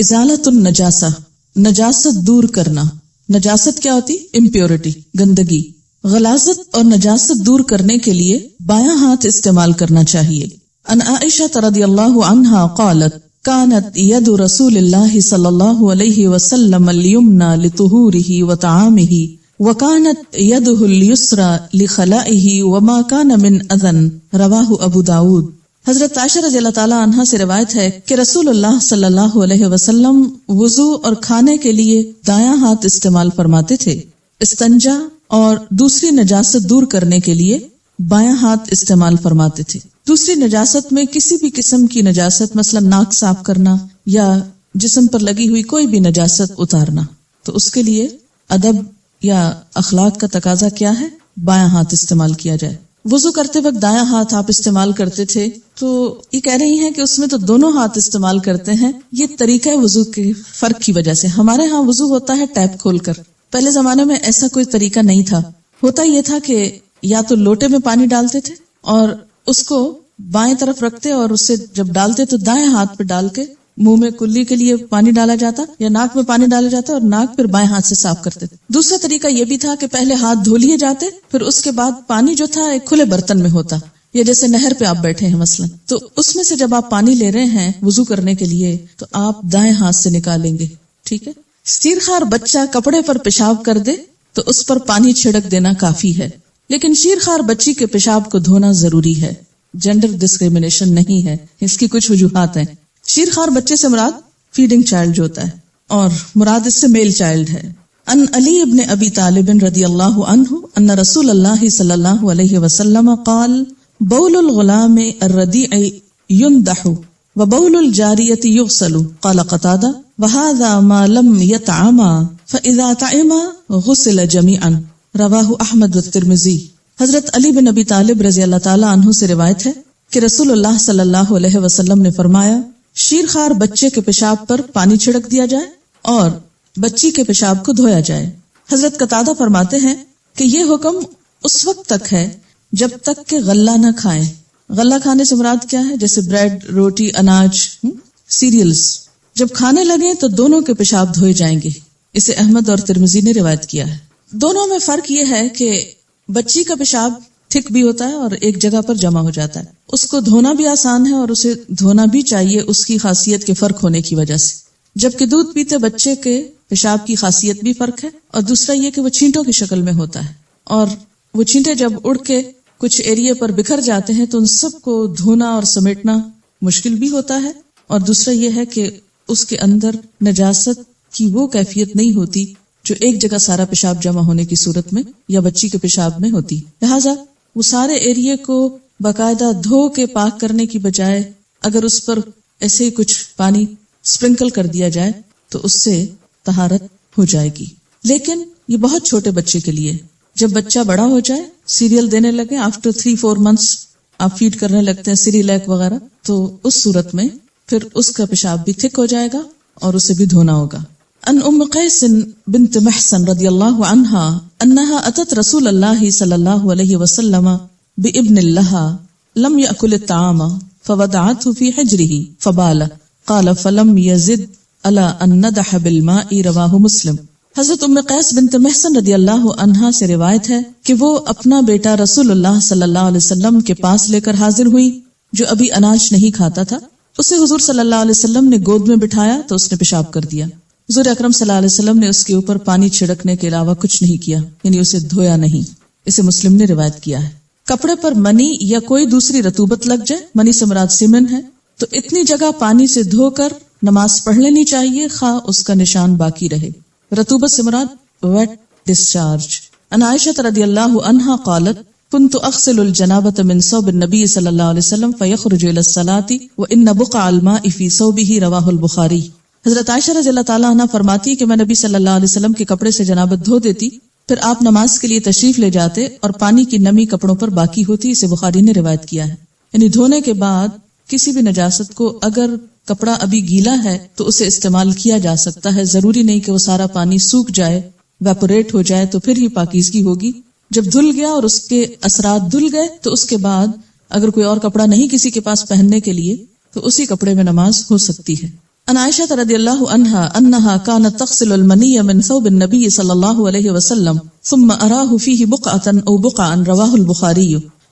ازالۃ النجاسہ، نجاست دور کرنا. نجاست کیا ہوتی؟ امپیورٹی، گندگی. غلاظت اور نجاست دور کرنے کے لیے بایاں ہاتھ استعمال کرنا چاہیے. ان عائشہ رضی اللہ عنہا قالت كانت يد رسول الله صلی اللہ علیہ وسلم اليمنى لطهوره وطعامه وكانت يده اليسرى لخلائه وما كان من اذن. رواہ ابو داود. حضرت عائشہ رضی اللہ تعالی عنہا سے روایت ہے کہ رسول اللہ صلی اللہ علیہ وسلم وضو اور کھانے کے لیے دایاں ہاتھ استعمال فرماتے تھے. استنجا اور دوسری نجاست دور کرنے کے لیے بایاں ہاتھ استعمال فرماتے تھے. دوسری نجاست میں کسی بھی قسم کی نجاست، مثلا ناک صاف کرنا یا جسم پر لگی ہوئی کوئی بھی نجاست اتارنا، تو اس کے لیے ادب یا اخلاق کا تقاضا کیا ہے؟ بایاں ہاتھ استعمال کیا جائے. وضو کرتے وقت دایاں ہاتھ آپ استعمال کرتے تھے، تو یہ کہہ رہی ہیں کہ اس میں تو دونوں ہاتھ استعمال کرتے ہیں. یہ طریقہ وضو کے فرق کی وجہ سے. ہمارے ہاں وضو ہوتا ہے ٹیپ کھول کر، پہلے زمانے میں ایسا کوئی طریقہ نہیں تھا. ہوتا یہ تھا کہ یا تو لوٹے میں پانی ڈالتے تھے اور اس کو بائیں طرف رکھتے اور اس سے جب ڈالتے تو دائیں ہاتھ پہ ڈال کے منہ میں کلی کے لیے پانی ڈالا جاتا یا ناک میں پانی ڈالا جاتا اور ناک پھر بائیں ہاتھ سے صاف کرتے تھے. دوسرا طریقہ یہ بھی تھا کہ پہلے ہاتھ دھو لیے جاتے، پھر اس کے بعد پانی جو تھا ایک کھلے برتن میں ہوتا، یا جیسے نہر پہ آپ بیٹھے ہیں مثلا، تو اس میں سے جب آپ پانی لے رہے ہیں وضو کرنے کے لیے تو آپ دائیں ہاتھ سے نکالیں گے. ٹھیک ہے. شیرخوار بچہ کپڑے پر پیشاب کر دے تو اس پر پانی چھڑک دینا کافی ہے، لیکن شیرخوار بچی کے پیشاب کو دھونا ضروری ہے. جینڈر ڈسکریمنیشن نہیں ہے، اس کی کچھ وجوہات ہیں. شیرخوار بچے سے مراد فیڈنگ چائلڈ جو ہوتا ہے، اور مراد اس سے میل چائلڈ ہے. ان علی ابن ابی طالب رضی اللہ عنہ ان رسول اللہ صلی اللہ علیہ وسلم قال بول الغلام الردیع یندح وبول الجاریۃ یغسل. قال قتادہ وهذا ما لم يطعما فاذا طعما غسل جميعا. رواہ احمد والترمذی. حضرت علی بن ابی طالب رضی اللہ تعالی عنہ سے روایت ہے کہ رسول اللہ صلی اللہ علیہ وسلم نے فرمایا شیرخوار بچے کے پیشاب پر پانی چھڑک دیا جائے اور بچی کے پیشاب کو دھویا جائے. حضرت قتادہ فرماتے ہیں کہ یہ حکم اس وقت تک ہے جب تک کہ غلہ نہ کھائیں. غلہ کھانے سے مراد کیا ہے؟ جیسے بریڈ، روٹی، اناج، سیریلز. جب کھانے لگیں تو دونوں کے پیشاب دھوئے جائیں گے. اسے احمد اور ترمذی نے روایت کیا ہے. دونوں میں فرق یہ ہے کہ بچی کا پیشاب تھک بھی ہوتا ہے اور ایک جگہ پر جمع ہو جاتا ہے. اس کو دھونا بھی آسان ہے اور اسے دھونا بھی چاہیے اس کی خاصیت کے فرق ہونے کی وجہ سے. جبکہ دودھ پیتے بچے کے پیشاب کی خاصیت بھی فرق ہے، اور دوسرا یہ کہ وہ چھینٹوں کی شکل میں ہوتا ہے، اور وہ چھینٹے جب اڑ کے کچھ ایریے پر بکھر جاتے ہیں تو ان سب کو دھونا اور سمیٹنا مشکل بھی ہوتا ہے. اور دوسرا یہ ہے کہ اس کے اندر نجاست کی وہ کیفیت نہیں ہوتی جو ایک جگہ سارا پیشاب جمع ہونے کی صورت میں یا بچی کے پیشاب میں ہوتی. لہٰذا وہ سارے ایریے کو باقاعدہ دھو کے پاک کرنے کی بجائے اگر اس پر ایسے ہی کچھ پانی سپرنکل کر دیا جائے تو اس سے طہارت ہو جائے گی. لیکن یہ بہت چھوٹے بچے کے لیے. جب بچہ بڑا ہو جائے، سیریل دینے لگے، آفٹر 3-4 months آپ فیڈ کرنے لگتے ہیں سیریلیک وغیرہ، تو اس صورت میں پھر اس کا پیشاب بھی تھک ہو جائے گا اور اسے بھی دھونا ہوگا. ان ام قیس بنت محسن رضی اللہ عنہا انہا اتت رسول اللہ صلی اللہ علیہ وسلم بابن لها لم یأکل الطعام فوضعته في حجره فبال قال فلم يزد على ان ندح بالماء. رواہ مسلم. حضرت ام قیس بنت محسن رضی اللہ عنہا سے روایت ہے کہ وہ اپنا بیٹا رسول اللہ صلی اللہ علیہ وسلم کے پاس لے کر حاضر ہوئی جو ابھی اناج نہیں کھاتا تھا. اسے حضور صلی اللہ علیہ وسلم نے گود میں بٹھایا تو اس نے پیشاب کر دیا. حضور اکرم صلی اللہ علیہ وسلم نے اس کے اوپر پانی چھڑکنے کے علاوہ کچھ نہیں کیا، یعنی اسے دھویا نہیں. اسے مسلم نے روایت کیا ہے. کپڑے پر منی یا کوئی دوسری رطوبت لگ جائے، منی سے مراد سیمن ہے، تو اتنی جگہ پانی سے دھو کر نماز پڑھ لینی چاہیے، خواہ اس کا نشان باقی رہے. رطوبت سے مراد ویٹ ڈسچارج. ان عائشہ رضی اللہ عنہا قالت كنت اغسل الجنابة من ثوب النبي صلی اللہ علیہ وسلم فيخرج الى الصلاة وان بقع الماء في ثوبه. رواہ البخاری. حضرت عائشہ رضی اللہ تعالیٰ عنہ فرماتی کہ میں نبی صلی اللہ علیہ وسلم کے کپڑے سے جنابت دھو دیتی، پھر آپ نماز کے لیے تشریف لے جاتے اور پانی کی نمی کپڑوں پر باقی ہوتی. اسے بخاری نے روایت کیا ہے. یعنی دھونے کے بعد کسی بھی نجاست کو اگر کپڑا ابھی گیلا ہے تو اسے استعمال کیا جا سکتا ہے. ضروری نہیں کہ وہ سارا پانی سوکھ جائے، ویپوریٹ ہو جائے تو پھر ہی پاکیزگی ہوگی. جب دھل گیا اور اس کے اثرات دھل گئے تو اس کے بعد اگر کوئی اور کپڑا نہیں کسی کے پاس پہننے کے لیے تو اسی کپڑے میں نماز ہو سکتی ہے. عن عائشة رضی اللہ عنہا انہا كانت تغسل المنی من ثوب النبی صلی اللہ علیہ وسلم ثم اراہ فیہ بقعتا او بقعا رواہ البخاری.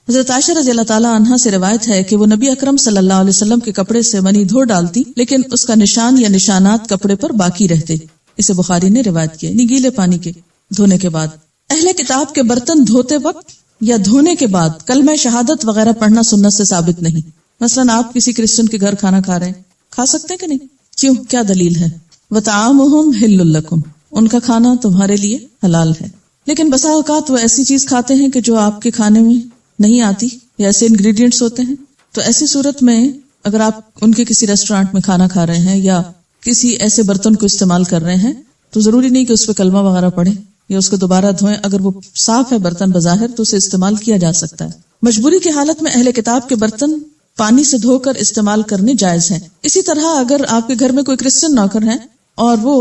حضرت عائشہ رضی اللہ تعالی عنہا سے روایت ہے کہ وہ نبی اکرم صلی اللہ علیہ وسلم کے کپڑے سے منی دھو ڈالتی لیکن اس کا نشان یا نشانات کپڑے پر باقی رہتے. اسے بخاری نے روایت کیا، یعنی گیلے پانی کے دھونے کے بعد. اہل کتاب کے برتن دھوتے وقت یا دھونے کے بعد کلمہ شہادت وغیرہ پڑھنا سنت سے ثابت نہیں. مثلا آپ کسی کرسچن کے گھر کھانا کھا رہے ہیں، کھا سکتے ہیں کہ نہیں؟ کیوں؟ کیا دلیل ہے؟ وَطَعَامُهُمْ حِلٌّ لَكُمْ، ان کا کھانا تمہارے لیے حلال ہے. لیکن بسا اوقات وہ ایسی چیز کھاتے ہیں کہ جو آپ کے کھانے میں نہیں آتی یا ایسے انگریڈینٹس ہوتے ہیں، تو ایسی صورت میں اگر آپ ان کے کسی ریسٹورانٹ میں کھانا کھا رہے ہیں یا کسی ایسے برتن کو استعمال کر رہے ہیں تو ضروری نہیں کہ اس پہ کلمہ وغیرہ پڑھیں یا اس کو دوبارہ دھوئیں. اگر وہ صاف ہے برتن بظاہر تو اسے استعمال کیا جا سکتا ہے. مجبوری کی حالت میں اہل کتاب کے برتن پانی سے دھو کر استعمال کرنے جائز ہیں. اسی طرح اگر آپ کے گھر میں کوئی کرسچن نوکر ہیں اور وہ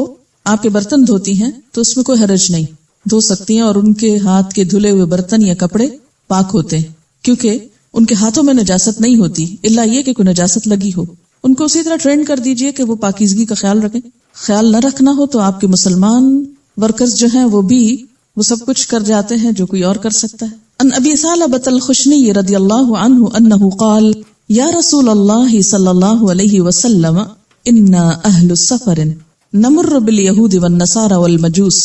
آپ کے برتن دھوتی ہیں تو اس میں کوئی حرج نہیں، دھو سکتی ہیں، اور ان کے ہاتھ کے دھلے ہوئے برتن یا کپڑے پاک ہوتے ہیں کیونکہ ان کے ہاتھوں میں نجاست نہیں ہوتی الا یہ کہ کوئی نجاست لگی ہو. ان کو اسی طرح ٹرین کر دیجئے کہ وہ پاکیزگی کا خیال رکھیں. خیال نہ رکھنا ہو تو آپ کے مسلمان ورکرز جو ہیں وہ سب کچھ کر جاتے ہیں جو کوئی اور کر سکتا ہے. ان ابی ثعلبۃ الخشنی رضی اللہ عنہ انہ قال یا رسول اللہ صلی اللہ علیہ وسلم انا اہل السفر نمر بالیہود والنصارى والمجوس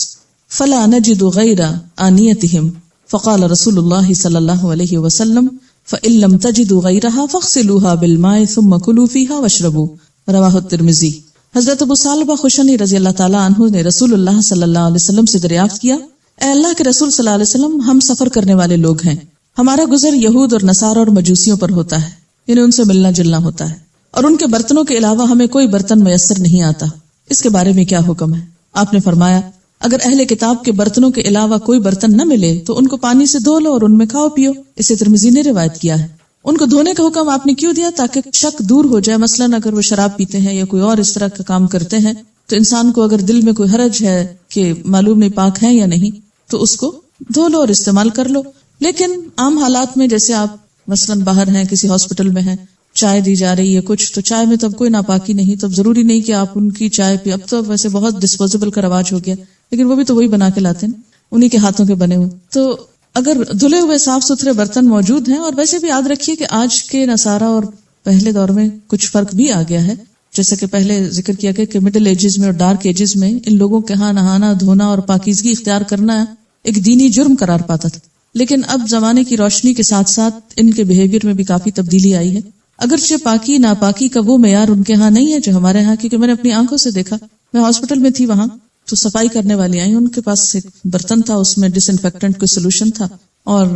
فلا نجد غیر آنیتہم فقال رسول اللہ صلی اللہ علیہ وسلم فإن لم تجدوا غیرها فاغسلوها بالماء ثم كلوا فيها واشربوا رواہ الترمذی. حضرت ابو ثعلبہ خشنی رضی اللہ تعالی عنہ نے رسول اللہ صلی اللہ علیہ وسلم سے دریافت کیا، اے اللہ کے رسول صلی اللہ علیہ وسلم، ہم سفر کرنے والے لوگ ہیں، ہمارا گزر یہود اور نصارہ اور مجوسیوں پر ہوتا ہے، یعنی ان سے ملنا جلنا ہوتا ہے، اور ان کے برتنوں کے علاوہ ہمیں کوئی برتن میسر نہیں آتا، اس کے بارے میں کیا حکم ہے؟ آپ نے فرمایا اگر اہل کتاب کے برتنوں کے علاوہ کوئی برتن نہ ملے تو ان کو پانی سے دھو لو اور ان میں کھاؤ پیو. اسے ترمذی نے روایت کیا ہے. ان کو دھونے کا حکم آپ نے کیوں دیا؟ تاکہ شک دور ہو جائے. مثلاً اگر وہ شراب پیتے ہیں یا کوئی اور اس طرح کا کام کرتے ہیں تو انسان کو اگر دل میں کوئی حرج ہے کہ معلوم نہیں پاک ہے یا نہیں تو اس کو دھو لو اور استعمال کر لو. لیکن عام حالات میں جیسے آپ مثلاً باہر ہیں، کسی ہاسپٹل میں ہیں، چائے دی جا رہی ہے کچھ، تو چائے میں تب کوئی ناپاکی نہیں، تب ضروری نہیں کہ آپ ان کی چائے پی. اب تو ویسے بہت ڈسپوزیبل کا رواج ہو گیا، لیکن وہ بھی تو وہی بنا کے لاتے ہیں، انہی کے ہاتھوں کے بنے ہوئے. تو اگر دھلے ہوئے صاف ستھرے برتن موجود ہیں، اور ویسے بھی یاد رکھیے کہ آج کے نصارہ اور پہلے دور میں کچھ فرق بھی آ گیا ہے. جیسا کہ پہلے ذکر کیا گیا کہ مڈل ایجز میں اور ڈارک ایجز میں ان لوگوں کے ہاں نہانا دھونا اور پاکیزگی اختیار کرنا ایک دینی جرم قرار پاتا تھا. لیکن اب زمانے کی روشنی کے ساتھ ساتھ ان کے بیہیویئر میں بھی کافی تبدیلی آئی ہے. اگرچہ پاکی ناپاکی کا وہ معیار ان کے ہاں نہیں ہے جو ہمارے ہاں، کیونکہ میں نے اپنی آنکھوں سے دیکھا. میں ہاسپٹل میں تھی، وہاں تو صفائی کرنے والی آئی، ان کے پاس ایک برتن تھا، اس میں ڈس انفیکٹنٹ کوئی سولوشن تھا اور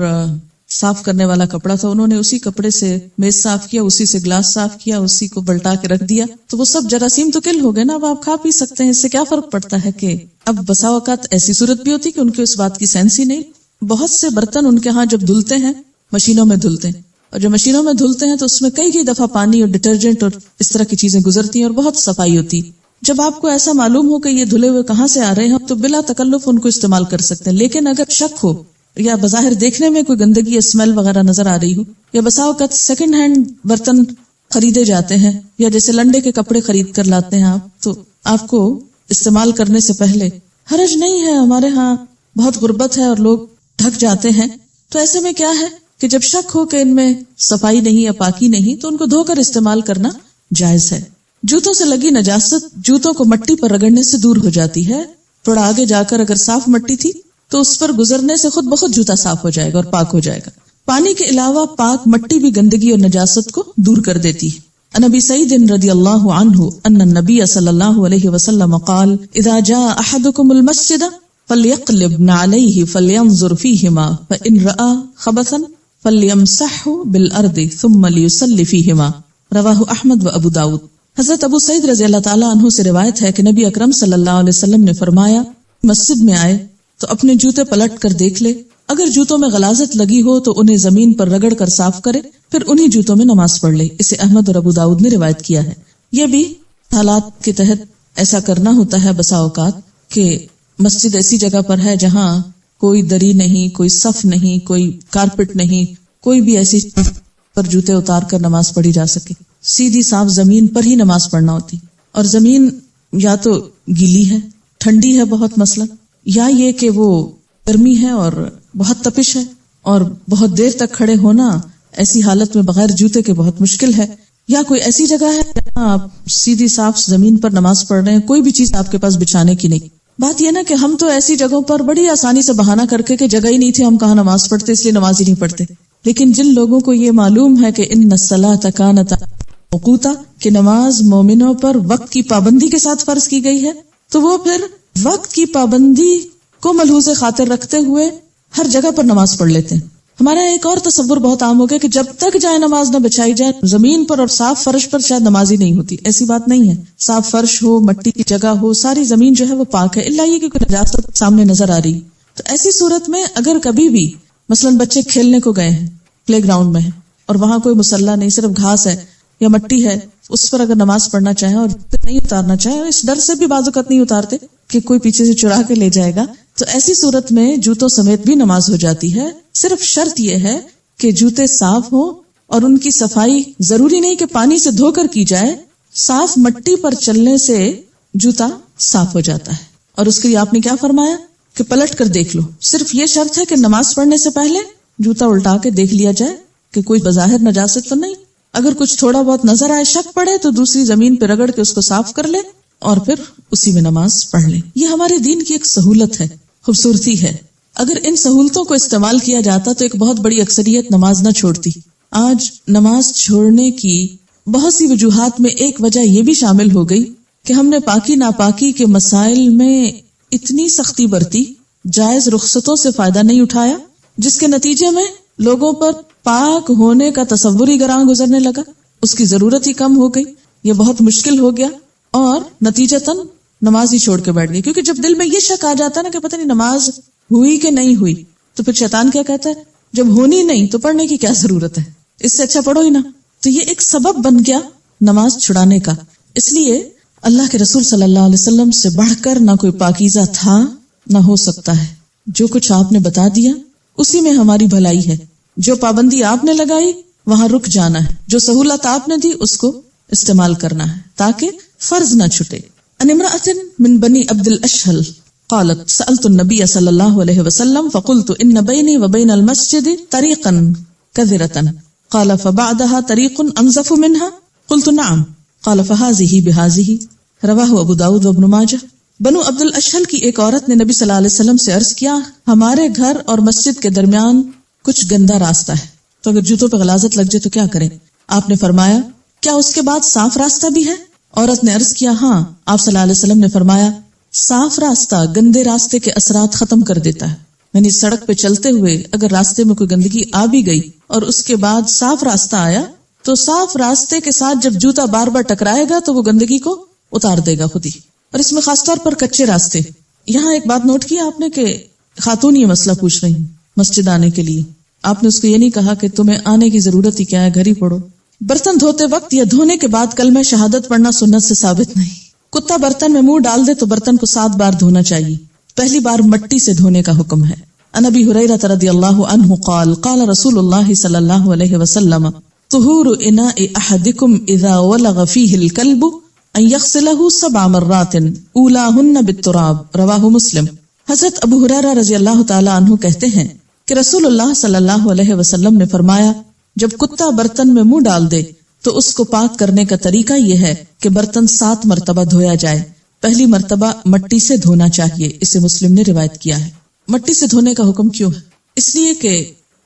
صاف کرنے والا کپڑا تھا. انہوں نے اسی کپڑے سے میز صاف کیا، اسی سے گلاس صاف کیا، اسی کو بلٹا کے رکھ دیا، تو وہ سب جراثیم تو کل ہو گئے نا. اب آپ کھا پی سکتے ہیں، اس سے کیا فرق پڑتا ہے؟ کہ اب بسا اوقات ایسی صورت بھی ہوتی کہ ان کو اس بات کی سینس ہی نہیں. بہت سے برتن ان کے ہاں جب دھلتے ہیں مشینوں میں دھلتے ہیں، اور جب مشینوں میں دھلتے ہیں تو اس میں کئی دفعہ پانی اور ڈٹرجنٹ اور اس طرح کی چیزیں گزرتی ہیں اور بہت صفائی ہوتی. جب آپ کو ایسا معلوم ہو کہ یہ دھلے ہوئے کہاں سے آ رہے ہیں تو بلا تکلف ان کو استعمال کر سکتے ہیں. لیکن اگر شک ہو یا بظاہر دیکھنے میں کوئی گندگی یا اسمیل وغیرہ نظر آ رہی ہو، یا بسا اوقات سیکنڈ ہینڈ برتن خریدے جاتے ہیں یا جیسے لنڈے کے کپڑے خرید کر لاتے ہیں آپ، تو آپ کو استعمال کرنے سے پہلے حرج نہیں ہے. ہمارے ہاں بہت غربت ہے اور لوگ ڈھک جاتے ہیں، تو ایسے میں کیا ہے کہ جب شک ہو کہ ان میں صفائی نہیں یا پاکی نہیں تو ان کو دھو کر استعمال کرنا جائز ہے. جوتوں سے لگی نجاست جوتوں کو مٹی پر رگڑنے سے دور ہو جاتی ہے. تھوڑا آگے جا کر اگر صاف مٹی تھی تو اس پر گزرنے سے خود بخود جوتا صاف ہو جائے گا اور پاک ہو جائے گا. پانی کے علاوہ پاک مٹی بھی گندگی اور نجاست کو دور کر دیتی ہے. عن ابی سعید رضی اللہ عنہ ان النبی صلی اللہ علیہ وسلم قال اذا جاء احدكم المسجد فليقلب نعليه فلينظر فيهما فإن رأى خبثا فليمسحه بالارض ثم ليصلي فيهما رواہ احمد و ابو داود. حضرت ابو سعید رضی اللہ تعالیٰ عنہ سے روایت ہے کہ نبی اکرم صلی اللہ علیہ وسلم نے فرمایا مسجد میں آئے تو اپنے جوتے پلٹ کر دیکھ لے، اگر جوتوں میں غلاظت لگی ہو تو انہیں زمین پر رگڑ کر صاف کرے، پھر انہی جوتوں میں نماز پڑھ لے. اسے احمد اور ابو داود نے روایت کیا ہے. یہ بھی حالات کے تحت ایسا کرنا ہوتا ہے بسا اوقات کہ مسجد ایسی جگہ پر ہے جہاں کوئی دری نہیں، کوئی صف نہیں، کوئی کارپٹ نہیں، کوئی بھی ایسی پر جوتے اتار کر نماز پڑھی جا سکے. سیدھی صاف زمین پر ہی نماز پڑھنا ہوتی. اور زمین یا تو گیلی ہے، ٹھنڈی ہے بہت مثلا، یا یہ کہ وہ گرمی ہے اور بہت تپش ہے، اور بہت دیر تک کھڑے ہونا ایسی حالت میں بغیر جوتے کے بہت مشکل ہے، یا کوئی ایسی جگہ ہے جہاں آپ سیدھی صاف زمین پر نماز پڑھ رہے ہیں، کوئی بھی چیز آپ کے پاس بچھانے کی نہیں. بات یہ نا کہ ہم تو ایسی جگہوں پر بڑی آسانی سے بہانہ کر کے کہ جگہ ہی نہیں تھی ہم کہاں نماز پڑھتے، اس لیے نماز ہی نہیں پڑھتے. لیکن جن لوگوں کو یہ معلوم ہے کہ ان الصلاۃ کانت موقوتا، کہ نماز مومنوں پر وقت کی پابندی کے ساتھ فرض کی گئی ہے، تو وہ پھر وقت کی پابندی کو ملحوظ خاطر رکھتے ہوئے ہر جگہ پر نماز پڑھ لیتے ہیں. ہمارا ایک اور تصور بہت عام ہو گیا کہ جب تک جائے نماز نہ بچھائی جائے زمین پر اور صاف فرش پر شاید نماز ہی نہیں ہوتی. ایسی بات نہیں ہے. صاف فرش ہو، مٹی کی جگہ ہو، ساری زمین جو ہے وہ پاک ہے، الا یہ کہ کوئی نجاست سامنے نظر آ رہی. تو ایسی صورت میں اگر کبھی بھی مثلاً بچے کھیلنے کو گئے ہیں، پلے گراؤنڈ میں ہیں، اور وہاں کوئی مصلی نہیں، صرف گھاس ہے یا مٹی ہے، اس پر اگر نماز پڑھنا چاہیں اور نہیں اتارنا چاہیں، اس ڈر سے بھی بعض اوقات نہیں اتارتے کہ کوئی پیچھے سے چرا کے لے جائے گا، تو ایسی صورت میں جوتوں سمیت بھی نماز ہو جاتی ہے. صرف شرط یہ ہے کہ جوتے صاف ہوں، اور ان کی صفائی ضروری نہیں کہ پانی سے دھو کر کی جائے، صاف مٹی پر چلنے سے جوتا صاف ہو جاتا ہے. اور اس کے لیے آپ نے کیا فرمایا کہ پلٹ کر دیکھ لو. صرف یہ شرط ہے کہ نماز پڑھنے سے پہلے جوتا الٹا کے دیکھ لیا جائے کہ کوئی بظاہر نجاست تو نہیں. اگر کچھ تھوڑا بہت نظر آئے، شک پڑے، تو دوسری زمین پہ رگڑ کے اس کو صاف کر لے اور پھر اسی میں نماز پڑھ لے. یہ ہمارے دین کی ایک سہولت ہے، خوبصورتی ہے. اگر ان سہولتوں کو استعمال کیا جاتا تو ایک بہت بڑی اکثریت نماز نہ چھوڑتی. آج نماز چھوڑنے کی بہت سی وجوہات میں ایک وجہ یہ بھی شامل ہو گئی کہ ہم نے پاکی ناپاکی کے مسائل میں اتنی سختی برتی، جائز رخصتوں سے فائدہ نہیں اٹھایا، جس کے نتیجے میں لوگوں پر پاک ہونے کا تصور ہی گراں گزرنے لگا، اس کی ضرورت ہی کم ہو گئی، یہ بہت مشکل ہو گیا، اور نتیجتاً نماز ہی چھوڑ کے بیٹھ گئی. کیونکہ جب دل میں یہ شک آ جاتا ہے نا کہ پتہ نہیں نماز ہوئی کہ نہیں ہوئی، تو پھر شیطان کیا کہتا ہے، جب ہونی نہیں تو پڑھنے کی کیا ضرورت ہے، اس سے اچھا پڑھو ہی نہ. تو یہ ایک سبب بن گیا نماز چھڑانے کا. اس لیے اللہ کے رسول صلی اللہ علیہ وسلم سے بڑھ کر نہ کوئی پاکیزہ تھا نہ ہو سکتا ہے. جو کچھ آپ نے بتا دیا اسی میں ہماری بھلائی ہے. جو پابندی آپ نے لگائی وہاں رک جانا ہے، جو سہولت آپ نے دی اس کو استعمال کرنا ہے تاکہ فرض نہ چھٹے. ان امرأة من بنی عبد الاشہل قالت سألت النبی صلی اللہ علیہ وسلم فقلت ان بینی وبین المسجد طریقا کذرة قال فبعدها طریق انظف منها قلت نعم قال فهذه بهذه رواہ ابو داود وابن ماجہ. بنو عبد الاشہل کی ایک عورت نے نبی صلی اللہ علیہ وسلم سے عرض کیا، ہمارے گھر اور مسجد کے درمیان کچھ گندا راستہ ہے، تو اگر جوتوں پہ غلاظت لگ جائے تو کیا کریں؟ آپ نے فرمایا کیا اس کے بعد صاف راستہ بھی ہے؟ عورت نے عرض کیا ہاں. آپ صلی اللہ علیہ وسلم نے فرمایا صاف راستہ گندے راستے کے اثرات ختم کر دیتا ہے. یعنی سڑک پہ چلتے ہوئے اگر راستے میں کوئی گندگی آ بھی گئی اور اس کے بعد صاف راستہ آیا تو صاف راستے کے ساتھ جب جوتا بار بار ٹکرائے گا تو وہ گندگی کو اتار دے گا خود ہی. اور اس میں خاص طور پر کچے راستے. یہاں ایک بات نوٹ کی آپ نے کہ خاتون یہ مسئلہ پوچھ رہی مسجد آنے کے لیے، آپ نے اس کو یہ نہیں کہا کہ تمہیں آنے کی ضرورت ہی کیا ہے، گھر ہی پڑھو. برتن دھوتے وقت یا دھونے کے بعد کلمہ شہادت پڑھنا سنت سے ثابت نہیں. کتا برتن میں منہ ڈال دے تو برتن کو 7 بار دھونا چاہیے. پہلی بار مٹی سے دھونے کا حکم ہے. عن ابی ہریرہ رضی اللہ عنہ قال قال رسول اللہ صلی اللہ علیہ وسلم طہور اناء احدکم اذا ولغ فیہ الکلب ان یغسلہ 7 مرات اولاہن بالتراب رواہ مسلم. حضرت ابو ہریرہ رضی اللہ تعالی عنہ کہتے ہیں کہ رسول اللہ صلی اللہ علیہ وسلم نے فرمایا جب کتا برتن میں منہ ڈال دے تو اس کو پاک کرنے کا طریقہ یہ ہے کہ برتن 7 مرتبہ دھویا جائے. پہلی مرتبہ مٹی سے دھونا چاہیے، اسے مسلم نے روایت کیا ہے. مٹی سے دھونے کا حکم کیوں ہے؟ اس لیے کہ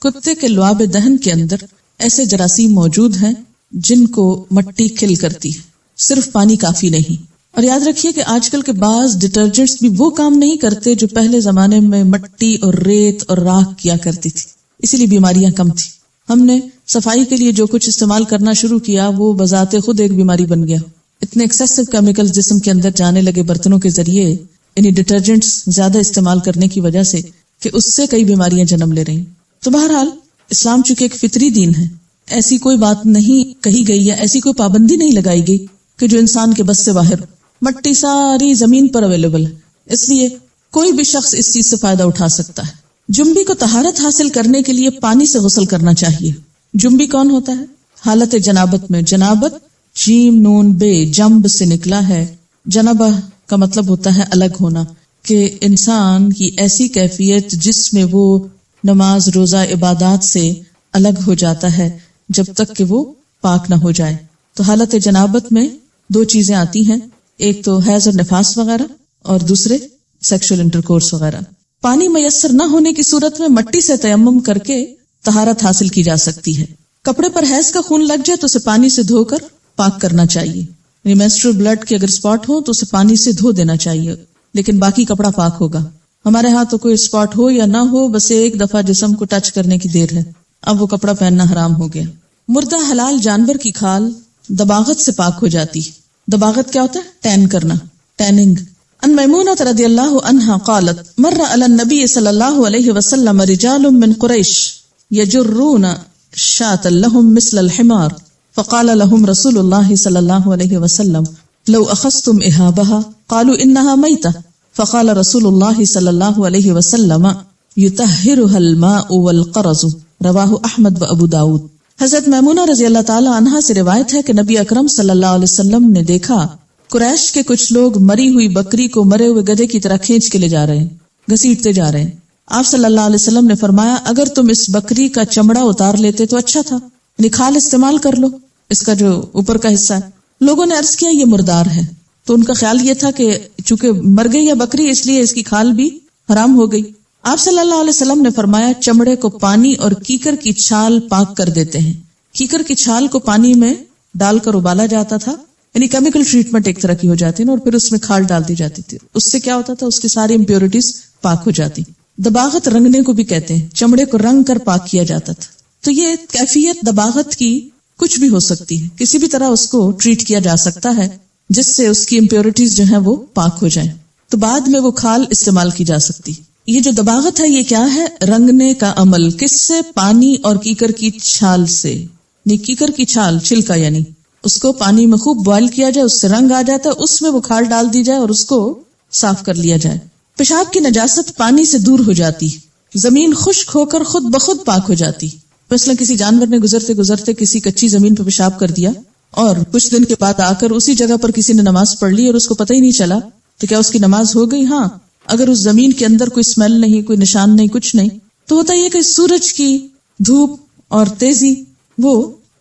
کتے کے لعاب دہن کے اندر ایسے جراثیم موجود ہیں جن کو مٹی کھل کرتی ہے، صرف پانی کافی نہیں. اور یاد رکھیے کہ آج کل کے بعض ڈٹرجنٹس بھی وہ کام نہیں کرتے جو پہلے زمانے میں مٹی اور ریت اور راکھ کیا کرتی تھی، اسی لیے بیماریاں کم تھی. ہم نے صفائی کے لیے جو کچھ استعمال کرنا شروع کیا وہ بذات خود ایک بیماری بن گیا. اتنے ایکسیسو کیمیکل جسم کے اندر جانے لگے برتنوں کے ذریعے، یعنی ڈٹرجنٹس زیادہ استعمال کرنے کی وجہ سے، کہ اس سے کئی بیماریاں جنم لے رہی. تو بہرحال اسلام چونکہ ایک فطری دین ہے، ایسی کوئی بات نہیں کہی گئی یا ایسی کوئی پابندی نہیں لگائی گئی کہ جو انسان کے بس سے باہر. مٹی ساری زمین پر اویلیبل ہے، اس لیے کوئی بھی شخص اس چیز سے فائدہ اٹھا سکتا ہے. جنبی کو طہارت حاصل کرنے کے لیے پانی سے غسل کرنا چاہیے. جنبی کون ہوتا ہے؟ حالت جنابت میں. جنابت جیم نون بے جنب سے نکلا ہے. جنبہ کا مطلب ہوتا ہے الگ ہونا، کہ انسان کی ایسی کیفیت جس میں وہ نماز روزہ عبادات سے الگ ہو جاتا ہے جب تک کہ وہ پاک نہ ہو جائے. تو حالت جنابت میں دو چیزیں آتی ہیں، ایک تو حیض اور نفاس وغیرہ، اور دوسرے سیکشل انٹرکورس وغیرہ. پانی میسر نہ ہونے کی صورت میں مٹی سے تیمم کر کے طہارت حاصل کی جا سکتی ہے. کپڑے پر حیض کا خون لگ جائے تو اسے پانی سے دھو کر پاک کرنا چاہیے. یعنی مینسٹرل بلڈ کے اگر اسپاٹ ہو تو اسے پانی سے دھو دینا چاہیے، لیکن باقی کپڑا پاک ہوگا. ہمارے ہاں تو کوئی اسپاٹ ہو یا نہ ہو، بس ایک دفعہ جسم کو ٹچ کرنے کی دیر ہے، اب وہ کپڑا پہننا حرام ہو گیا. مردہ حلال جانور کی کھال دباغت سے پاک ہو جاتی. دباغت کیا ہوتا ہے؟ ٹین کرنا، ٹیننگ. ان میمونہ رضی اللہ عنہا قالت مر علی النبی صلی اللہ علیہ وسلم رجال من قریش یجرون شاة لهم مثل الحمار فقال لهم رسول الله صلی اللہ علیہ وسلم لو اخذتم اهابها قالوا انها میتة فقال رسول اللہ صلی اللہ علیہ وسلم یطہرها الماء والقرز. رواہ احمد و ابو داود. حضرت میمونہ رضی اللہ تعالی عنہا سے روایت ہے کہ نبی اکرم صلی اللہ علیہ وسلم نے دیکھا قریش کے کچھ لوگ مری ہوئی بکری کو مرے ہوئے گدھے کی طرح کھینچ کے لے جا رہے ہیں، گھسیٹتے جا رہے ہیں. آپ صلی اللہ علیہ وسلم نے فرمایا اگر تم اس بکری کا چمڑا اتار لیتے تو اچھا تھا، یعنی کھال استعمال کر لو، اس کا جو اوپر کا حصہ ہے. لوگوں نے عرض کیا یہ مردار ہے، تو ان کا خیال یہ تھا کہ چونکہ مر گئی ہے بکری اس لیے اس کی کھال بھی حرام ہو گئی. آپ صلی اللہ علیہ وسلم نے فرمایا چمڑے کو پانی اور کیکر کی چھال پاک کر دیتے ہیں. کیکر کی چھال کو پانی میں ڈال کر ابالا جاتا تھا، یعنی کیمیکل ٹریٹمنٹ ایک طرح کی ہو جاتی ہے، اور پھر اس میں کھال ڈال دی جاتی تھی. اس سے کیا ہوتا تھا؟ اس کی ساری امپیورٹیز پاک ہو جاتی. دباغت رنگنے کو بھی کہتے ہیں، چمڑے کو رنگ کر پاک کیا جاتا تھا. تو یہ کیفیت دباغت کی کچھ بھی ہو سکتی ہے، کسی بھی طرح اس کو ٹریٹ کیا جا سکتا ہے جس سے اس کی امپیورٹیز جو ہیں وہ پاک ہو جائیں، تو بعد میں وہ کھال استعمال کی جا سکتی. یہ جو دباغت ہے یہ کیا ہے؟ رنگنے کا عمل. کس سے؟ پانی اور کیکر کی چھال سے. کیکر کی چھال چھلکا، یعنی اس کو پانی میں خوب بوائل کیا جائے، اس سے رنگ آ جاتا ہے، اس میں وہ کھال ڈال دی جائے اور اس کو صاف کر لیا جائے. پیشاب کی نجاست پانی سے دور ہو جاتی، زمین خشک ہو کر خود بخود پاک ہو جاتی. مثلا کسی جانور نے گزرتے گزرتے کسی کچی زمین پہ پیشاب کر دیا اور کچھ دن کے بعد آ کر اسی جگہ پر کسی نے نماز پڑھ لی اور اس کو پتہ ہی نہیں چلا، تو کیا اس کی نماز ہو گئی؟ ہاں، اگر اس زمین کے اندر کوئی اسمیل نہیں، کوئی نشان نہیں، کچھ نہیں. تو ہوتا یہ کہ سورج کی دھوپ اور تیزی وہ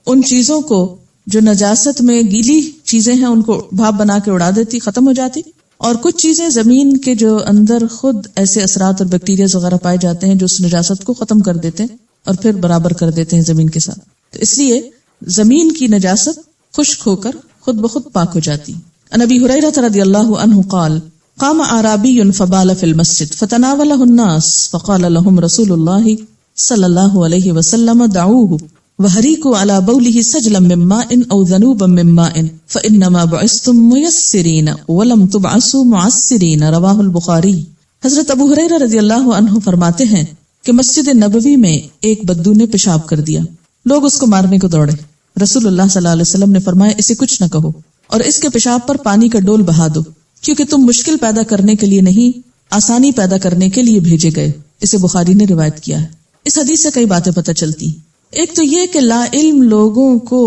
ان چیزوں کو جو نجاست میں گیلی چیزیں ہیں ان کو بھاپ بنا کے اڑا دیتی، ختم ہو جاتی. اور کچھ چیزیں زمین کے جو اندر خود ایسے اثرات اور بیکٹیریاز وغیرہ پائے جاتے ہیں جو اس نجاست کو ختم کر دیتے ہیں اور پھر برابر کر دیتے ہیں زمین کے ساتھ. تو اس لیے زمین کی نجاست خشک ہو کر خود بخود پاک ہو جاتی. عن ابی ہریرہ رضی اللہ عنہ قال قام اعرابی فبال فی المسجد فتناولہ الناس فقال لهم رسول اللہ صلی اللہ علیہ وسلم دعوه وحریکوا علی بولہ سجلا من ماء او ذنوبا من ماء فانما بعثتم میسرین ولم تبعثوا معسرین. رواہ البخاری. حضرت ابو ہریرہ رضی اللہ عنہ فرماتے ہیں کہ مسجد نبوی میں ایک بدو نے پیشاب کر دیا، لوگ اس کو مارنے کو دوڑے. رسول اللہ صلی اللہ علیہ وسلم نے فرمایا اسے کچھ نہ کہو اور اس کے پیشاب پر پانی کا ڈول بہا دو، کیونکہ تم مشکل پیدا کرنے کے لیے نہیں آسانی پیدا کرنے کے لیے بھیجے گئے. اسے بخاری نے روایت کیا ہے. اس حدیث سے کئی باتیں پتہ چلتی. ایک تو یہ کہ لا علم لوگوں کو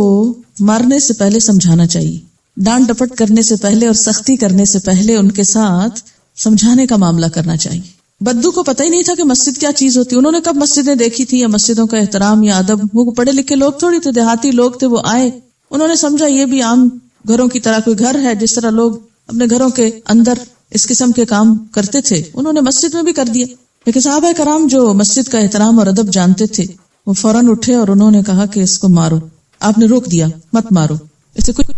مارنے سے پہلے سمجھانا چاہیے، ڈانٹ ڈپٹ کرنے سے پہلے اور سختی کرنے سے پہلے ان کے ساتھ سمجھانے کا معاملہ کرنا چاہیے. بدو کو پتہ ہی نہیں تھا کہ مسجد کیا چیز ہوتی. انہوں نے کب مسجدیں دیکھی تھی یا مسجدوں کا احترام یا ادب؟ وہ پڑھے لکھے لوگ تھوڑی تھے، دیہاتی لوگ تھے. وہ آئے، انہوں نے سمجھا یہ بھی عام گھروں کی طرح کوئی گھر ہے، جس طرح لوگ اپنے گھروں کے اندر اس قسم کے کام کرتے تھے انہوں نے مسجد میں بھی کر دیا. لیکن صحابہ کرام جو مسجد کا احترام اور ادب جانتے تھے وہ فوراً اٹھے اور انہوں نے کہا کہ اس کو مارو. آپ نے روک دیا، مت مارو اسے. کچھ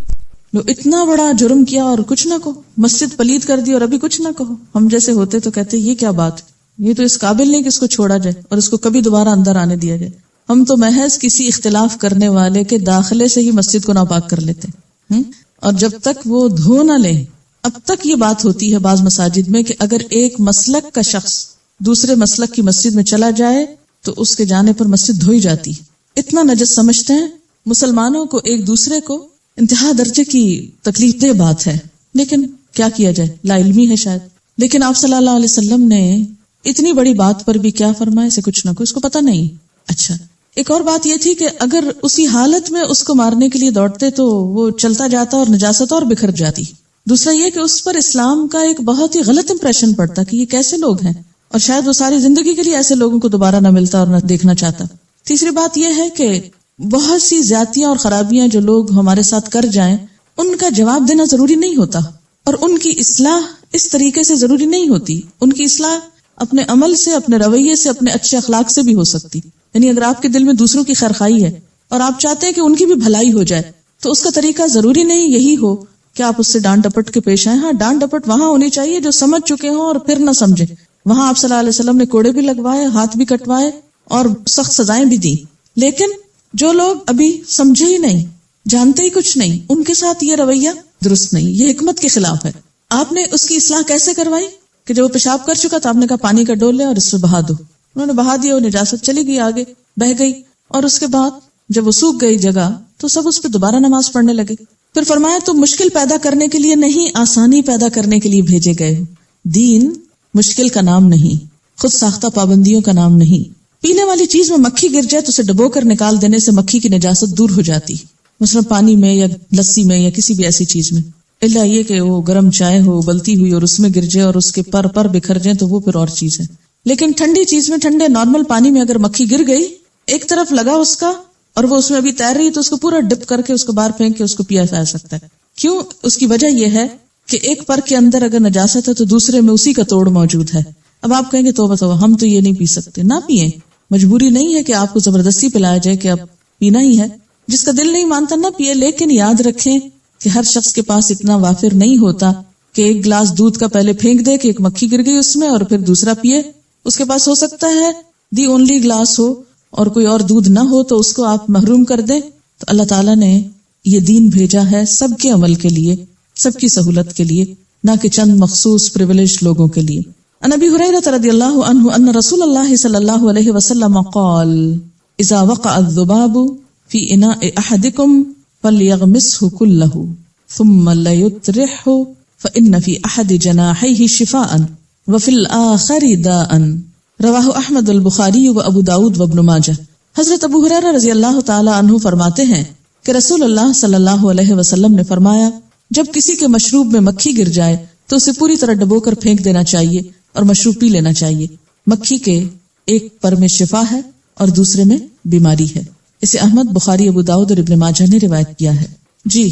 اتنا بڑا جرم کیا اور کچھ نہ کہو، مسجد پلید کر دی اور ابھی کچھ نہ کہو. ہم جیسے ہوتے تو کہتے یہ کیا بات، یہ تو اس قابل نہیں کہ اس کو چھوڑا جائے اور اس کو کبھی دوبارہ اندر آنے دیا جائے. ہم تو محض کسی اختلاف کرنے والے کے داخلے سے ہی مسجد کو ناپاک کر لیتے ہیں، اور جب تک وہ دھو نہ لیں. اب تک یہ بات ہوتی ہے بعض مساجد میں کہ اگر ایک مسلک کا شخص دوسرے مسلک کی مسجد میں چلا جائے تو اس کے جانے پر مسجد دھوئی جاتی. اتنا نجس سمجھتے ہیں. مسلمانوں کو ایک دوسرے کو انتہا درجے کی تکلیف دہ بات ہے، لیکن کیا کیا جائے، لا علمی ہے شاید. لیکن آپ صلی اللہ علیہ وسلم نے اتنی بڑی بات پر بھی کیا فرمایا، اسے کچھ نہ کچھ، اس کو پتہ نہیں. اچھا ایک اور بات یہ تھی کہ اگر اسی حالت میں اس کو مارنے کے لیے دوڑتے تو وہ چلتا جاتا اور نجاست اور بکھر جاتی. دوسرا یہ کہ اس پر اسلام کا ایک بہت ہی غلط امپریشن پڑتا کہ یہ کیسے لوگ ہیں، اور شاید وہ ساری زندگی کے لیے ایسے لوگوں کو دوبارہ نہ ملتا اور نہ دیکھنا چاہتا. تیسری بات یہ ہے کہ بہت سی زیادتیاں اور خرابیاں جو لوگ ہمارے ساتھ کر جائیں ان کا جواب دینا ضروری نہیں ہوتا، اور ان کی اصلاح اس طریقے سے ضروری نہیں ہوتی. ان کی اصلاح اپنے عمل سے، اپنے رویے سے، اپنے اچھے اخلاق سے بھی ہو سکتی. یعنی اگر آپ کے دل میں دوسروں کی خیرخواہی ہے اور آپ چاہتے ہیں کہ ان کی بھی بھلائی ہو جائے، تو اس کا طریقہ ضروری نہیں یہی ہو کہ آپ اس سے ڈانٹ ڈپٹ کے پیش آئیں. ہاں، ڈانٹ ڈپٹ وہاں ہونی چاہیے جو سمجھ چکے ہوں اور پھر نہ سمجھے. وہاں آپ صلی اللہ علیہ وسلم نے کوڑے بھی لگوائے، ہاتھ بھی کٹوائے اور سخت سزائیں بھی دی. لیکن جو لوگ ابھی سمجھے ہی نہیں، جانتے ہی کچھ نہیں، ان کے ساتھ یہ رویہ درست نہیں، یہ حکمت کے خلاف ہے. آپ نے اس کی اصلاح کیسے کروائی کہ جب وہ پیشاب کر چکا تو آپ نے کہا پانی کا ڈول لے اور اس پہ بہا دو. انہوں نے بہا دیا، وہ نجاست چلی گئی، آگے بہ گئی، اور اس کے بعد جب وہ سوکھ گئی جگہ تو سب اس پہ دوبارہ نماز پڑھنے لگے. پھر فرمایا تم مشکل پیدا کرنے کے لیے نہیں، آسانی پیدا کرنے کے لیے بھیجے گئے ہو. دین مشکل کا نام نہیں، خود ساختہ پابندیوں کا نام نہیں. پینے والی چیز میں مکھی گر جائے تو اسے ڈبو کر نکال دینے سے مکھی کی نجاست دور ہو جاتی، مثلا پانی میں یا لسی میں یا کسی بھی ایسی چیز میں. اللہ یہ کہ وہ گرم چائے ہو ابلتی ہوئی اور اس میں گر جائے اور اس کے پر بکھر جائیں تو وہ پھر اور چیز ہے. لیکن ٹھنڈی چیز میں، ٹھنڈے نارمل پانی میں اگر مکھی گر گئی، ایک طرف لگا اس کا اور وہ اس میں ابھی تیر رہی تو اس کو پورا ڈپ کر کے اس کو باہر پھینک کے اس کو پیا جا سکتا ہے. کیوں؟ اس کی وجہ یہ ہے کہ ایک پر کے اندر اگر نجاست ہے تو دوسرے میں اسی کا توڑ موجود ہے. اب آپ کہیں گے توبہ توبہ، ہم تو یہ نہیں پی سکتے. نہ پیئیں، مجبوری نہیں ہے کہ آپ کو زبردستی پلایا جائے کہ اب پینا ہی ہے. جس کا دل نہیں مانتا نہ پیے، لیکن یاد رکھیں کہ ہر شخص کے پاس اتنا وافر نہیں ہوتا کہ ایک گلاس دودھ کا پہلے پھینک دے کہ ایک مکھی گر گئی اس میں اور پھر دوسرا پیے. اس کے پاس ہو سکتا ہے دی اونلی گلاس ہو اور کوئی اور دودھ نہ ہو تو اس کو آپ محروم کر دیں. تو اللہ تعالیٰ نے یہ دین بھیجا ہے سب کے عمل کے لیے، سب کی سہولت کے لیے، نہ کہ چند مخصوص پریویلیج لوگوں کے لیے. عن ابی ہریرہ رضی اللہ عنہ ان رسول اللہ صلی اللہ علیہ وسلم قال اذا وقع الذباب في اناء احدكم فليغمسه كله ثم ليطرحه فان في احد جناحيه شفاء وفي الاخر داء. رواہ احمد البخاری و ابو داود و ابن ماجہ. حضرت ابو ہریرہ رضی اللہ تعالی عنہ فرماتے ہیں کہ رسول اللہ صلی اللہ علیہ وسلم نے فرمایا جب کسی کے مشروب میں مکھی گر جائے تو اسے پوری طرح ڈبو کر پھینک دینا چاہیے اور مشروب پی لینا چاہیے. مکھی کے ایک پر میں شفا ہے اور دوسرے میں بیماری ہے. اسے احمد، بخاری، ابو داؤد اور ابن ماجہ نے روایت کیا ہے. جی،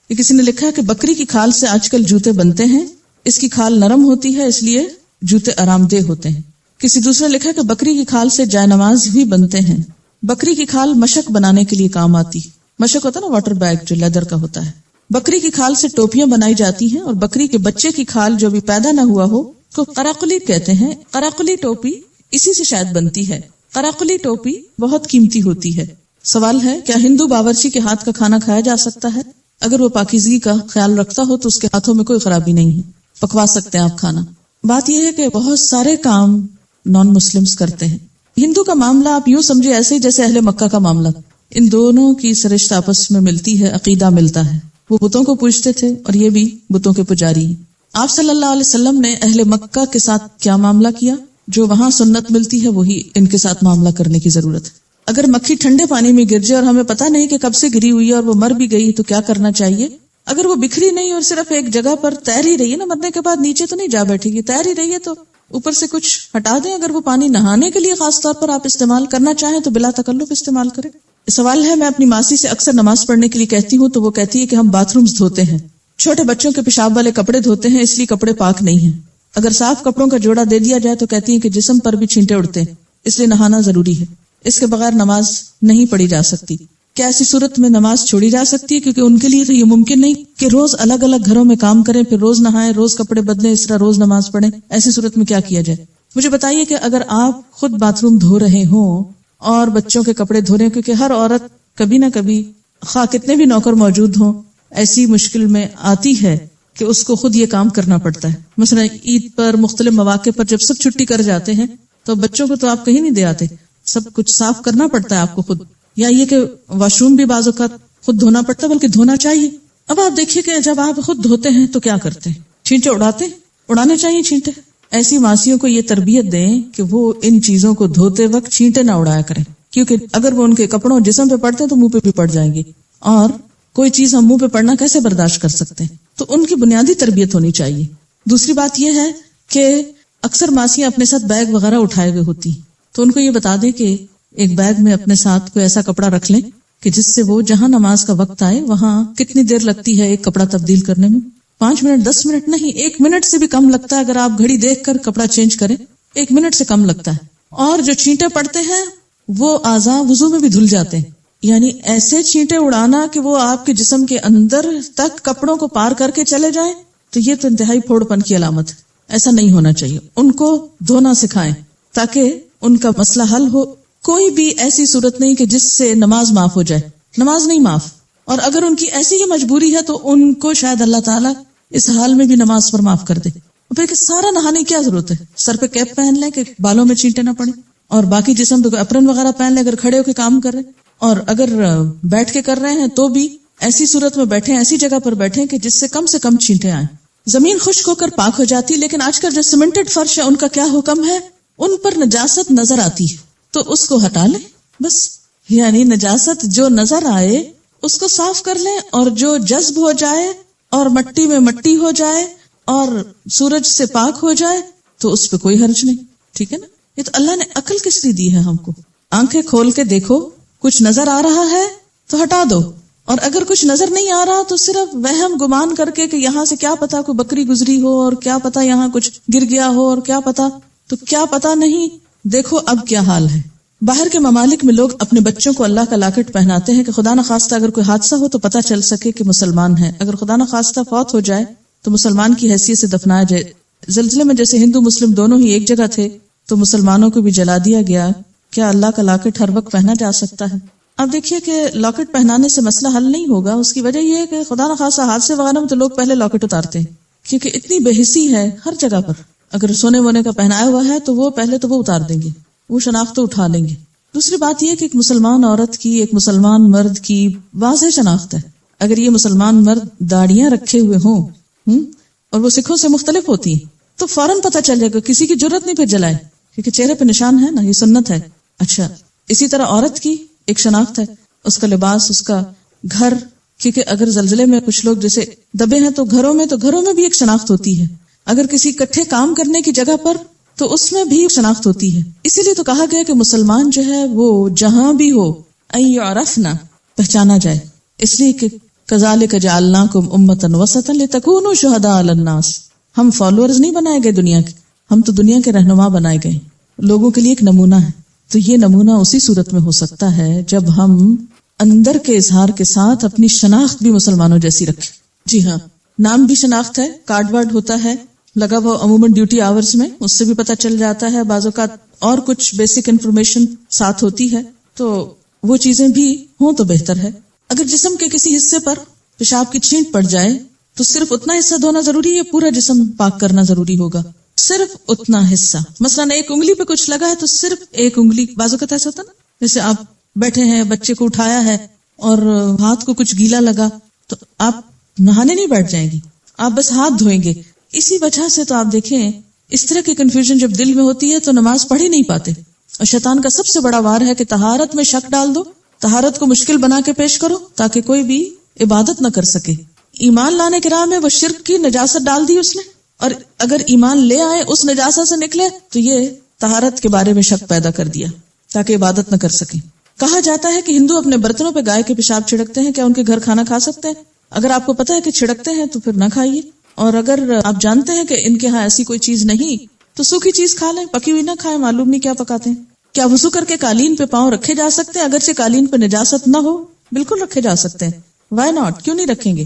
یہ کسی نے لکھا ہے کہ بکری کی کھال سے آج کل جوتے بنتے ہیں، اس کی کھال نرم ہوتی ہے اس لیے جوتے آرام دہ ہوتے ہیں. کسی دوسرے نے لکھا کہ بکری کی کھال سے جائے نماز بھی بنتے ہیں. بکری کی کھال مشق بنانے کے لیے کام آتی. مشق ہوتا ہے نا، واٹر بیگ جو لیدر کا ہوتا ہے. بکری کی کھال سے ٹوپیاں بنائی جاتی ہیں، اور بکری کے بچے کی کھال جو بھی پیدا نہ ہوا ہو کو قراقلی کہتے ہیں. قراقلی ٹوپی اسی سے شاید بنتی ہے. قراقلی ٹوپی بہت قیمتی ہوتی ہے. سوال ہے کیا ہندو باورچی کے ہاتھ کا کھانا کھایا جا سکتا ہے؟ اگر وہ پاکیزگی کا خیال رکھتا ہو تو اس کے ہاتھوں میں کوئی خرابی نہیں ہے، پکوا سکتے ہیں آپ کھانا. بات یہ ہے کہ بہت سارے کام نان مسلمز کرتے ہیں. ہندو کا معاملہ آپ یوں سمجھے ایسے جیسے اہل مکہ کا معاملہ. ان دونوں کی سرشت آپس میں ملتی ہے، عقیدہ ملتا ہے. وہ بتوں کو پوجتے تھے اور یہ بھی بتوں کے پجاری ہیں. آپ صلی اللہ علیہ وسلم نے اہل مکہ کے ساتھ کیا معاملہ کیا؟ جو وہاں سنت ملتی ہے وہی ان کے ساتھ معاملہ کرنے کی ضرورت ہے. اگر مکھی ٹھنڈے پانی میں گر جائے اور ہمیں پتہ نہیں کہ کب سے گری ہوئی ہے اور وہ مر بھی گئی تو کیا کرنا چاہیے؟ اگر وہ بکھری نہیں اور صرف ایک جگہ پر تیر ہی رہی ہے نا، مرنے کے بعد نیچے تو نہیں جا بیٹھے گی، تیر ہی رہی ہے تو اوپر سے کچھ ہٹا دیں. اگر وہ پانی نہانے کے لیے خاص طور پر آپ استعمال کرنا چاہیں تو بلا تکلف استعمال کریں. سوال ہے، میں اپنی ماسی سے اکثر نماز پڑھنے کے لیے کہتی ہوں تو وہ کہتی ہے کہ ہم باتھ رومز دھوتے ہیں، چھوٹے بچوں کے پیشاب والے کپڑے دھوتے ہیں، اس لیے کپڑے پاک نہیں ہیں. اگر صاف کپڑوں کا جوڑا دے دیا جائے تو کہتی ہے کہ جسم پر بھی چھینٹے اڑتے ہیں، اس لیے نہانا ضروری ہے، اس کے بغیر نماز نہیں پڑھی جا سکتی. کیا ایسی صورت میں نماز چھوڑی جا سکتی ہے؟ کیونکہ ان کے لیے تو یہ ممکن نہیں کہ روز الگ الگ گھروں میں کام کریں، پھر روز نہائیں، روز کپڑے بدلیں، اس طرح روز نماز پڑھیں. ایسی صورت میں کیا کیا جائے؟ مجھے بتائیے کہ اگر آپ خود باتھ روم دھو رہے ہوں اور بچوں کے کپڑے دھو رہے ہیں، کیونکہ ہر عورت کبھی نہ کبھی، خواہ کتنے بھی نوکر موجود ہوں، ایسی مشکل میں آتی ہے کہ اس کو خود یہ کام کرنا پڑتا ہے. مثلا عید پر، مختلف مواقع پر جب سب چھٹی کر جاتے ہیں تو بچوں کو تو آپ کہیں نہیں دے آتے، سب کچھ صاف کرنا پڑتا ہے آپ کو خود. یا یہ کہ واش روم بھی بعض اوقات خود دھونا پڑتا ہے، بلکہ دھونا چاہیے. اب آپ دیکھیے کہ جب آپ خود دھوتے ہیں تو کیا کرتے ہیں؟ چھینٹے اڑاتے ہیں. اڑانے چاہیے چھینٹے. ایسی ماسیوں کو یہ تربیت دیں کہ وہ ان چیزوں کو دھوتے وقت چھینٹے نہ اڑایا کریں. کیونکہ اگر وہ ان کے کپڑوں جسم پہ پڑتے ہیں تو منہ پہ بھی پڑ جائیں گے، اور کوئی چیز ہم منہ پہ پڑنا کیسے برداشت کر سکتے ہیں؟ تو ان کی بنیادی تربیت ہونی چاہیے. دوسری بات یہ ہے کہ اکثر ماسیاں اپنے ساتھ بیگ وغیرہ اٹھائے ہوئے ہوتی ہیں، تو ان کو یہ بتا دیں کہ ایک بیگ میں اپنے ساتھ کوئی ایسا کپڑا رکھ لیں کہ جس سے وہ جہاں نماز کا وقت آئے وہاں کتنی دیر لگتی ہے ایک کپڑا تبدیل کرنے میں؟ 5 منٹ، 10 منٹ نہیں، 1 منٹ سے بھی کم لگتا ہے. اگر آپ گھڑی دیکھ کر کپڑا چینج کریں 1 منٹ سے کم لگتا ہے. اور جو چھینٹے پڑتے ہیں وہ اعضاء وضو میں بھی دھل جاتے ہیں. یعنی ایسے چھینٹے اڑانا کہ وہ آپ کے جسم کے اندر تک کپڑوں کو پار کر کے چلے جائیں، تو یہ تو انتہائی پھوڑ پن کی علامت ہے. ایسا نہیں ہونا چاہیے. ان کو دھونا سکھائیں تاکہ ان کا مسئلہ حل ہو. کوئی بھی ایسی صورت نہیں کہ جس سے نماز معاف ہو جائے، نماز نہیں معاف. اور اگر ان کی ایسی ہی مجبوری ہے تو ان کو شاید اللہ تعالیٰ اس حال میں بھی نماز پر معاف کر دے. پھر کہ سارا نہانے کی کیا ضرورت ہے؟ سر پہ کیپ پہن لیں کہ بالوں میں چھینٹے نہ پڑے، اور باقی جسم پہ اپرن وغیرہ پہن لیں اگر کھڑے ہو کے کام کر رہے ہیں، اور اگر بیٹھ کے کر رہے ہیں تو بھی ایسی صورت میں بیٹھیں، ایسی جگہ پر بیٹھیں کہ جس سے کم چھینٹے آئیں. زمین خشک ہو کر پاک ہو جاتی، لیکن آج کل جو سیمنٹڈ فرش ہے ان کا کیا حکم ہے؟ ان پر نجاست نظر آتی ہے تو اس کو ہٹا لیں بس. یعنی نجاست جو نظر آئے اس کو صاف کر لیں، اور جو جذب ہو جائے اور مٹی میں مٹی ہو جائے اور سورج سے پاک ہو جائے تو اس پہ کوئی حرج نہیں. ٹھیک ہے نا؟ یہ تو اللہ نے عقل کس لیے دی ہے ہم کو. آنکھیں کھول کے دیکھو، کچھ نظر آ رہا ہے تو ہٹا دو، اور اگر کچھ نظر نہیں آ رہا تو صرف وہم گمان کر کے کہ یہاں سے کیا پتا کوئی بکری گزری ہو، اور کیا پتا یہاں کچھ گر گیا ہو، اور کیا پتا، تو کیا پتا نہیں. دیکھو اب کیا حال ہے. باہر کے ممالک میں لوگ اپنے بچوں کو اللہ کا لاکٹ پہناتے ہیں کہ خدا نخواستہ اگر کوئی حادثہ ہو تو پتہ چل سکے کہ مسلمان ہے. اگر خدا نخواستہ فوت ہو جائے تو مسلمان کی حیثیت سے دفنایا جائے. زلزلے میں جیسے ہندو مسلم دونوں ہی ایک جگہ تھے تو مسلمانوں کو بھی جلا دیا گیا. کیا اللہ کا لاکٹ ہر وقت پہنا جا سکتا ہے؟ اب دیکھیے کہ لاکٹ پہنانے سے مسئلہ حل نہیں ہوگا. اس کی وجہ یہ ہے کہ خدا نخواستہ حادثے وغیرہ میں تو لوگ پہلے لاکٹ اتارتے ہیں، کیونکہ اتنی بے حسی ہے ہر جگہ پر. اگر سونے وونے کا پہنایا ہوا ہے تو وہ پہلے تو وہ اتار دیں گے، وہ شناخت تو اٹھا لیں گے. دوسری بات یہ کہ ایک مسلمان عورت کی، ایک مسلمان مرد کی واضح شناخت ہے. اگر یہ مسلمان مرد داڑیاں رکھے ہوئے ہوں اور وہ سکھوں سے مختلف ہوتی ہیں تو فوراً پتہ چل جائے گا. کسی کی جرت نہیں پھر جلائے، کیونکہ چہرے پہ نشان ہے نا، یہ سنت ہے. اچھا، اسی طرح عورت کی ایک شناخت ہے، اس کا لباس، اس کا گھر. کیونکہ اگر زلزلے میں کچھ لوگ جیسے دبے ہیں تو گھروں میں بھی ایک شناخت ہوتی ہے. اگر کسی اکٹھے کام کرنے کی جگہ پر تو اس میں بھی شناخت ہوتی ہے. اسی لیے تو کہا گیا کہ مسلمان جو ہے وہ جہاں بھی ہو ان یعرفنا، پہچانا جائے. اس لیے کہ کذالک جعلناکم امۃ وسطا لتکونوا شہداء علی الناس. ہم فالوورز نہیں بنائے گئے دنیا کے، ہم تو دنیا کے رہنما بنائے گئے، لوگوں کے لیے ایک نمونہ ہے. تو یہ نمونہ اسی صورت میں ہو سکتا ہے جب ہم اندر کے اظہار کے ساتھ اپنی شناخت بھی مسلمانوں جیسی رکھیں. جی ہاں، نام بھی شناخت ہے، کارڈ وارڈ ہوتا ہے لگا ہوا عموماً ڈیوٹی آورز میں، اس سے بھی پتہ چل جاتا ہے. بعض اوقات اور کچھ بیسک انفارمیشن ساتھ ہوتی ہے، تو وہ چیزیں بھی ہوں تو بہتر ہے. اگر جسم کے کسی حصے پر پیشاب کی چھینٹ پڑ جائے تو صرف اتنا حصہ دھونا ضروری ہے، پورا جسم پاک کرنا ضروری ہوگا؟ صرف اتنا حصہ. مثلا ایک انگلی پہ کچھ لگا ہے تو صرف ایک انگلی. بعض اوقات ایسا ہوتا نا، جیسے آپ بیٹھے ہیں، بچے کو اٹھایا ہے اور ہاتھ کو کچھ گیلا لگا تو آپ نہانے نہیں بیٹھ جائیں گے، آپ بس ہاتھ دھوئیں گے. اسی وجہ سے تو آپ دیکھیں اس طرح کی کنفیوژن جب دل میں ہوتی ہے تو نماز پڑھ ہی نہیں پاتے. اور شیطان کا سب سے بڑا وار ہے کہ طہارت میں شک ڈال دو، طہارت کو مشکل بنا کے پیش کرو تاکہ کوئی بھی عبادت نہ کر سکے. ایمان لانے کے راہ میں وہ شرک کی نجاست ڈال دی اس نے، اور اگر ایمان لے آئے اس نجاست سے نکلے تو یہ طہارت کے بارے میں شک پیدا کر دیا تاکہ عبادت نہ کر سکے. کہا جاتا ہے کہ ہندو اپنے برتنوں پہ گائے کے پیشاب چھڑکتے ہیں. کیا ان کے گھر کھانا کھا سکتے ہیں؟ اگر آپ کو پتا ہے کہ چھڑکتے ہیں تو پھر نہ کھائیے، اور اگر آپ جانتے ہیں کہ ان کے ہاں ایسی کوئی چیز نہیں تو سوکھی چیز کھا لیں، پکی ہوئی نہ کھائیں، معلوم نہیں کیا پکاتے ہیں. کیا وضو کر کے قالین پہ پاؤں رکھے جا سکتے ہیں اگرچہ قالین پہ نجاست نہ ہو؟ بالکل رکھے جا سکتے ہیں. وائی ناٹ، کیوں نہیں رکھیں گے؟